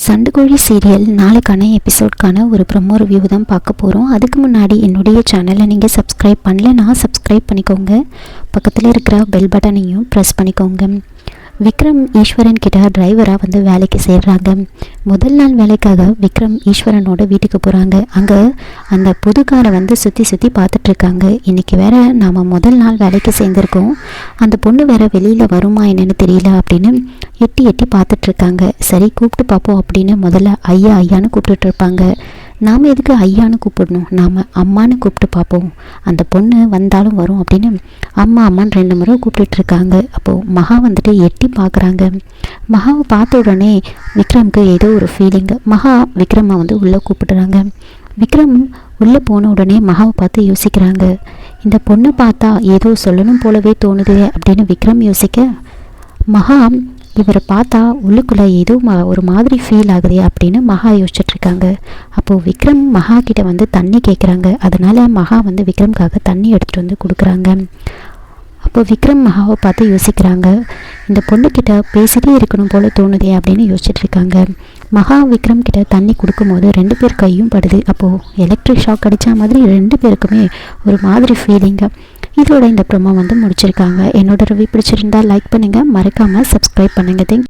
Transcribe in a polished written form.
சண்டுக்கோழி serial நாளைக்கான எபிசோட்கான ஒரு promo review தான் பார்க்க போகிறோம். அதுக்கு முன்னாடி என்னுடைய சேனலை நீங்கள் சப்ஸ்கிரைப் பண்ணலைன்னா சப்ஸ்கிரைப் பண்ணிக்கோங்க. பக்கத்தில் இருக்கிற பெல் பட்டனையும் ப்ரெஸ் பண்ணிக்கோங்க. விக்ரம் ஈஸ்வரன் கிட்ட டிரைவராக வந்து வேலைக்கு சேர்றாங்க. முதல் நாள் வேலைக்காக விக்ரம் ஈஸ்வரனோட வீட்டுக்கு போகிறாங்க. அங்கே அந்த புது காரை வந்து சுற்றி பார்த்துட்ருக்காங்க. இன்றைக்கி வேற நாம் முதல் நாள் வேலைக்கு சேர்ந்துருக்கோம், அந்த பொண்ணு வேற வெளியில் வருமா என்னன்னு தெரியல அப்படின்னு எட்டி பார்த்துட்ருக்காங்க. சரி கூப்பிட்டு பார்ப்போம் அப்படின்னு முதல்ல ஐயான்னு கூப்பிட்டுட்டு இருப்பாங்க. நாம் எதுக்கு ஐயான்னு கூப்பிடணும், நாம் அம்மானு கூப்பிட்டு பார்ப்போம், அந்த பொண்ணு வந்தாலும் வரும் அப்படின்னு அம்மான்னு 2 முறை கூப்பிட்டுட்ருக்காங்க. அப்போது மகா வந்துட்டு எட்டி பார்க்குறாங்க. மகாவை பார்த்த உடனே விக்ரமுக்கு ஏதோ ஒரு ஃபீலிங்கு. மகா விக்ரமை வந்து உள்ளே கூப்பிடுறாங்க. விக்ரம் உள்ளே போன உடனே மகாவை பார்த்து யோசிக்கிறாங்க. இந்த பொண்ணை பார்த்தா ஏதோ சொல்லணும் போலவே தோணுது அப்படின்னு விக்ரம் யோசிக்க, மகா இவரை பார்த்தா உள்ளுக்குள்ளே ஏதோ ஒரு மாதிரி ஃபீல் ஆகுது அப்படின்னு மகா யோசிச்சுட்ருக்காங்க. அப்போது விக்ரம் மகா கிட்ட வந்து தண்ணி கேட்குறாங்க. அதனால் மகா வந்து விக்ரம்காக தண்ணி எடுத்துகிட்டு வந்து கொடுக்குறாங்க. அப்போது விக்ரம் மகாவை பார்த்து யோசிக்கிறாங்க. இந்த பொண்ணுக்கிட்ட பேசிகிட்டே இருக்கணும் போல தோணுதே அப்படின்னு யோசிச்சுட்ருக்காங்க. மகா விக்ரம் கிட்ட தண்ணி கொடுக்கும்போது 2 பேர் கையும் படுது. அப்போது எலக்ட்ரிக் ஷாக் அடித்த மாதிரி 2 பேருக்குமே ஒரு மாதிரி ஃபீலிங்கு. இதோட இந்த ப்ரோமோ வந்து முடிச்சிருக்காங்க. என்னோட ரிவ்யூ பிடிச்சிருந்தா லைக் பண்ணுங்கள், மறக்காமல் சப்ஸ்கிரைப் பண்ணுங்கள். தேங்க்